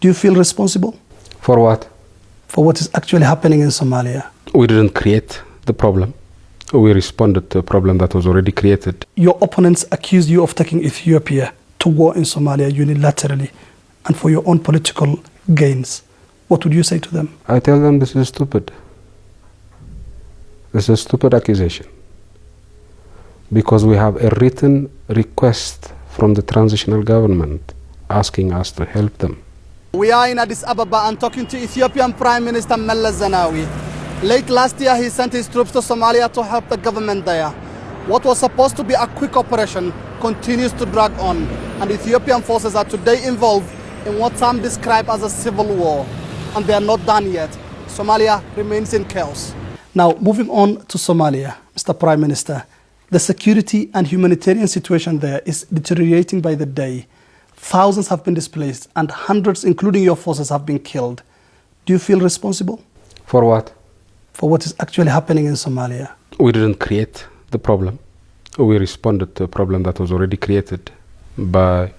Do you feel responsible? For what? For what is actually happening in Somalia? We didn't create the problem. We responded to a problem that was already created. Your opponents accuse you of taking Ethiopia to war in Somalia unilaterally and for your own political gains. What would you say to them? I tell them this is stupid. This is a stupid accusation. Because we have a written request from the transitional government asking us to help them. We are in Addis Ababa and talking to Ethiopian Prime Minister Meles Zenawi. Late last year, he sent his troops to Somalia to help the government there. What was supposed to be a quick operation continues to drag on, and Ethiopian forces are today involved in what some describe as a civil war. And they are not done yet. Somalia remains in chaos. Now, moving on to Somalia, Mr. Prime Minister, the security and humanitarian situation there is deteriorating by the day. Thousands have been displaced and hundreds, including your forces, have been killed. Do you feel responsible? For what? For what is actually happening in Somalia? We didn't create the problem. We responded to a problem that was already created by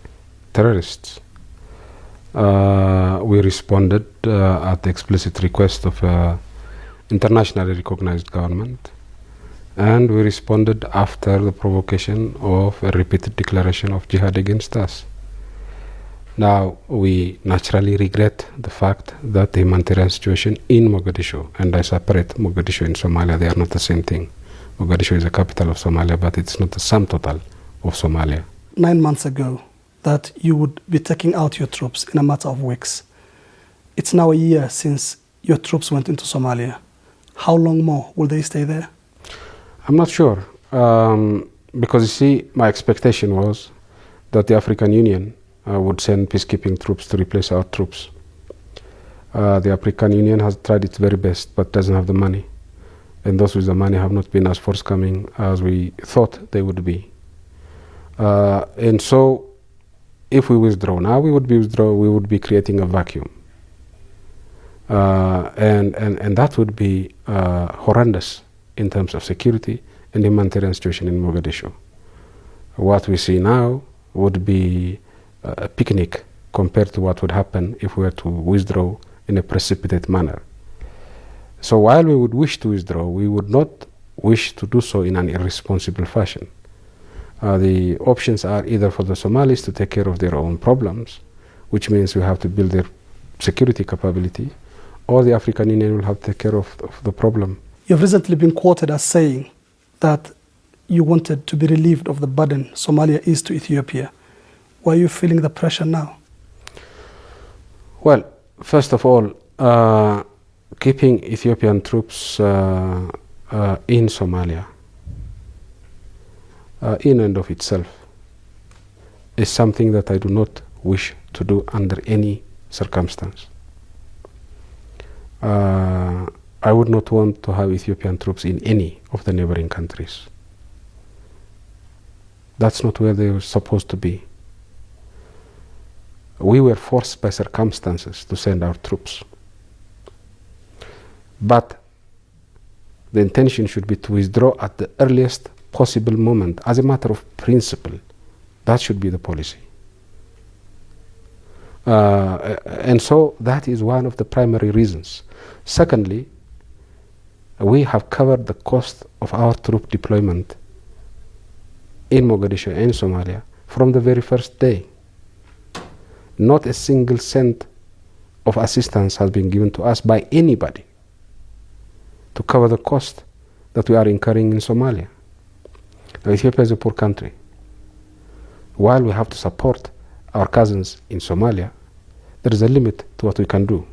terrorists. We responded at the explicit request of internationally recognized government, and we responded after the provocation of a repeated declaration of jihad against us. Now, we naturally regret the fact that the humanitarian situation in Mogadishu, and I separate Mogadishu and Somalia, they are not the same thing. Mogadishu is the capital of Somalia, but it's not the sum total of Somalia. 9 months ago, that you would be taking out your troops in a matter of weeks. It's now a year since your troops went into Somalia. How long more will they stay there? I'm not sure, because you see, my expectation was that the African Union would send peacekeeping troops to replace our troops. The African Union has tried its very best, but doesn't have the money. And those with the money have not been as forthcoming as we thought they would be. And so, if we withdraw now, we would be creating a vacuum. And that would be horrendous in terms of security and humanitarian situation in Mogadishu. What we see now would be a picnic compared to what would happen if we were to withdraw in a precipitate manner. So while we would wish to withdraw, we would not wish to do so in an irresponsible fashion. The options are either for the Somalis to take care of their own problems, which means we have to build their security capability, or the African Union will have to take care of the problem. You've recently been quoted as saying that you wanted to be relieved of the burden Somalia is to Ethiopia. Why are you feeling the pressure now? Well, first of all, keeping Ethiopian troops in Somalia in and of itself is something that I do not wish to do under any circumstance. I would not want to have Ethiopian troops in any of the neighboring countries. That's not where they were supposed to be. We were forced by circumstances to send our troops. But the intention should be to withdraw at the earliest possible moment as a matter of principle. That should be the policy. And so that is one of the primary reasons. Secondly, we have covered the cost of our troop deployment in Mogadishu and Somalia from the very first day. Not a single cent of assistance has been given to us by anybody to cover the cost that we are incurring in Somalia. Now, Ethiopia is a poor country. While we have to support our cousins in Somalia, there is a limit to what we can do.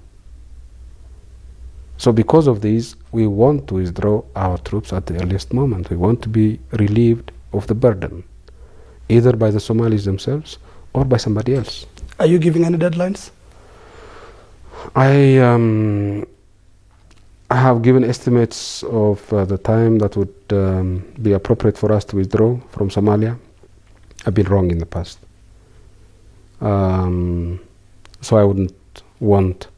So because of this, we want to withdraw our troops at the earliest moment. We want to be relieved of the burden, either by the Somalis themselves or by somebody else. Are you giving any deadlines? I have given estimates of the time that would be appropriate for us to withdraw from Somalia. I've been wrong in the past. So I wouldn't want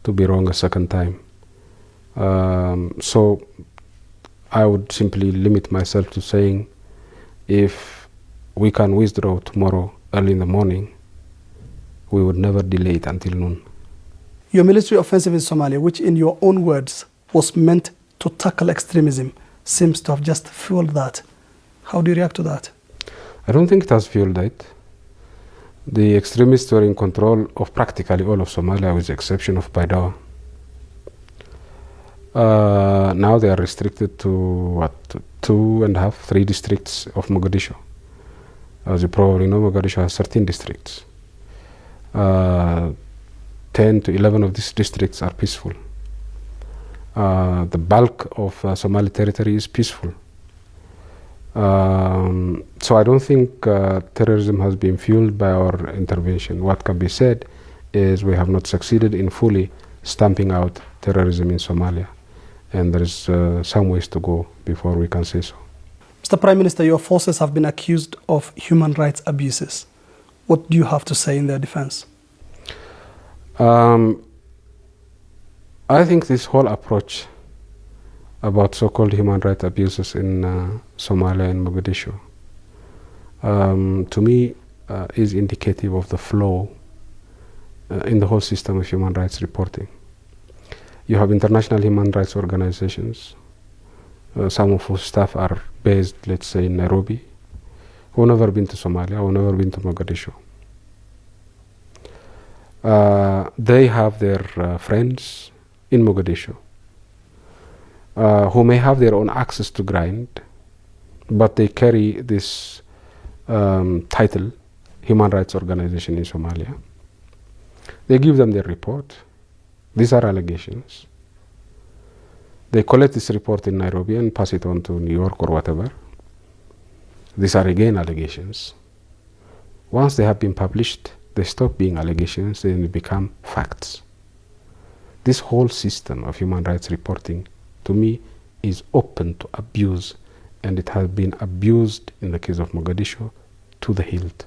to be wrong a second time. So I would simply limit myself to saying, if we can withdraw tomorrow early in the morning, we would never delay it until noon. Your military offensive in Somalia, which in your own words was meant to tackle extremism, seems to have just fueled that. How do you react to that? I don't think it has fueled it. The extremists were in control of practically all of Somalia with the exception of Baidoa. Now they are restricted to 2.5, 3 districts of Mogadishu. As you probably know, Mogadishu has 13 districts. 10 to 11 of these districts are peaceful. The bulk of Somali territory is peaceful. So I don't think terrorism has been fueled by our intervention. What can be said is we have not succeeded in fully stamping out terrorism in Somalia. And there is some ways to go before we can say so. Mr. Prime Minister, your forces have been accused of human rights abuses. What do you have to say in their defense? I think this whole approach about so-called human rights abuses in Somalia and Mogadishu, to me, is indicative of the flaw in the whole system of human rights reporting. You have international human rights organizations, some of whose staff are based, let's say, in Nairobi, who have never been to Somalia, who have never been to Mogadishu. They have their friends in Mogadishu who may have their own access to grind, but they carry this title, Human Rights Organization in Somalia. They give them their report. These are allegations. They collect this report in Nairobi and pass it on to New York or whatever. These are again allegations. Once they have been published, they stop being allegations and they become facts. This whole system of human rights reporting, to me, is open to abuse, and it has been abused in the case of Mogadishu to the hilt.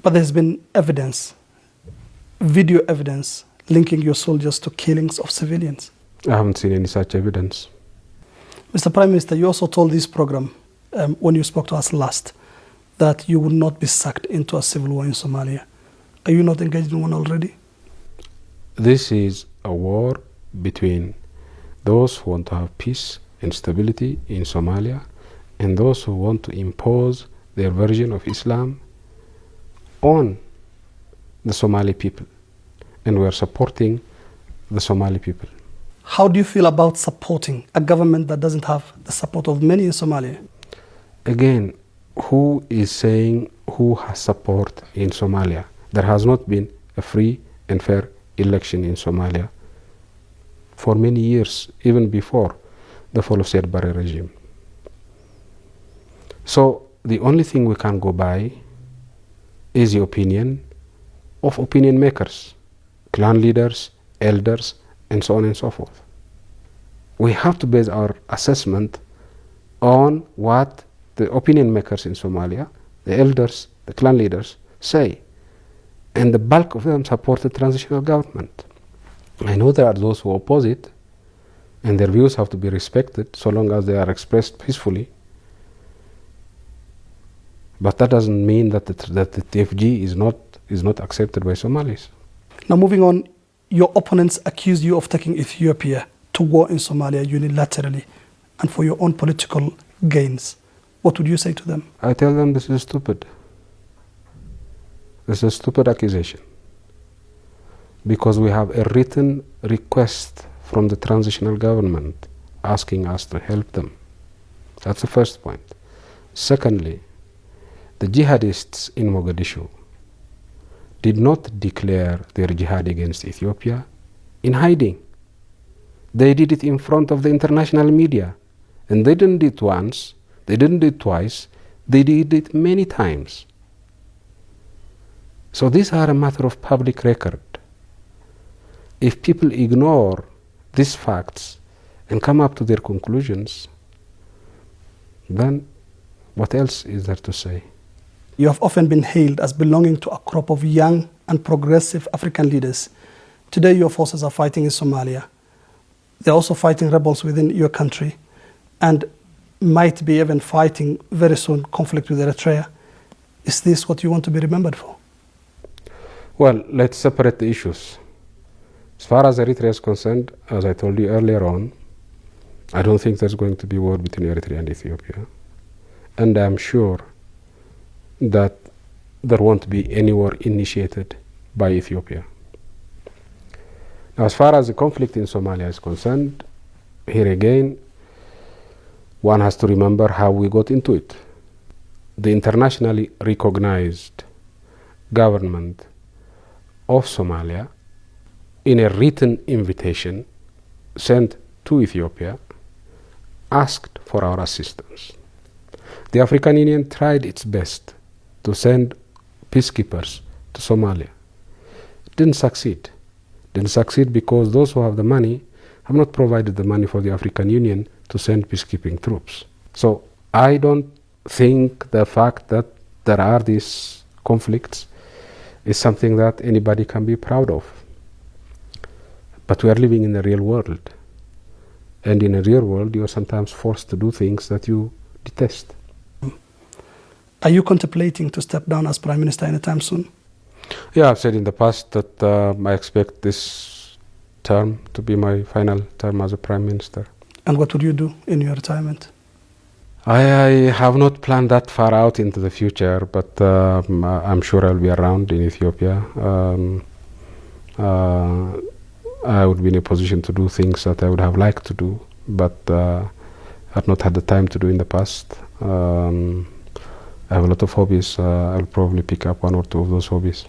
But there's been evidence, video evidence, linking your soldiers to killings of civilians. I haven't seen any such evidence. Mr. Prime Minister, you also told this program, when you spoke to us last, that you would not be sucked into a civil war in Somalia. Are you not engaged in one already? This is a war between those who want to have peace and stability in Somalia and those who want to impose their version of Islam on the Somali people. And we are supporting the Somali people. How do you feel about supporting a government that doesn't have the support of many in Somalia? Again, who is saying who has support in Somalia? There has not been a free and fair election in Somalia for many years, even before the fall of Siad Barre regime. So the only thing we can go by is the opinion of opinion makers, clan leaders, elders, and so on and so forth. We have to base our assessment on what the opinion makers in Somalia, the elders, the clan leaders say. And the bulk of them support the transitional government. I know there are those who oppose it, and their views have to be respected so long as they are expressed peacefully. But that doesn't mean that the TFG is not accepted by Somalis. Now, moving on, your opponents accuse you of taking Ethiopia to war in Somalia unilaterally and for your own political gains. What would you say to them? I tell them this is stupid. This is a stupid accusation. Because we have a written request from the transitional government asking us to help them. That's the first point. Secondly, the jihadists in Mogadishu did not declare their jihad against Ethiopia in hiding. They did it in front of the international media. And they didn't do it once, they didn't do it twice, they did it many times. So these are a matter of public record. If people ignore these facts and come up to their conclusions, then what else is there to say? You have often been hailed as belonging to a crop of young and progressive African leaders. Today your forces are fighting in Somalia. They're also fighting rebels within your country and might be even fighting very soon conflict with Eritrea. Is this what you want to be remembered for? Well, let's separate the issues. As far as Eritrea is concerned, as I told you earlier on, I don't think there's going to be war between Eritrea and Ethiopia. And I'm sure that there won't be any war initiated by Ethiopia. Now, as far as the conflict in Somalia is concerned, here again, one has to remember how we got into it. The internationally recognized government of Somalia, in a written invitation sent to Ethiopia, asked for our assistance. The African Union tried its best to send peacekeepers to Somalia. It didn't succeed. Didn't succeed because those who have the money have not provided the money for the African Union to send peacekeeping troops. So I don't think the fact that there are these conflicts is something that anybody can be proud of. But we are living in a real world. And in a real world, you are sometimes forced to do things that you detest. Are you contemplating to step down as Prime Minister anytime soon? Yeah, I've said in the past that I expect this term to be my final term as a Prime Minister. And what would you do in your retirement? I have not planned that far out into the future, but I'm sure I'll be around in Ethiopia. I would be in a position to do things that I would have liked to do, but I've not had the time to do in the past. I have a lot of hobbies. I'll probably pick up one or two of those hobbies.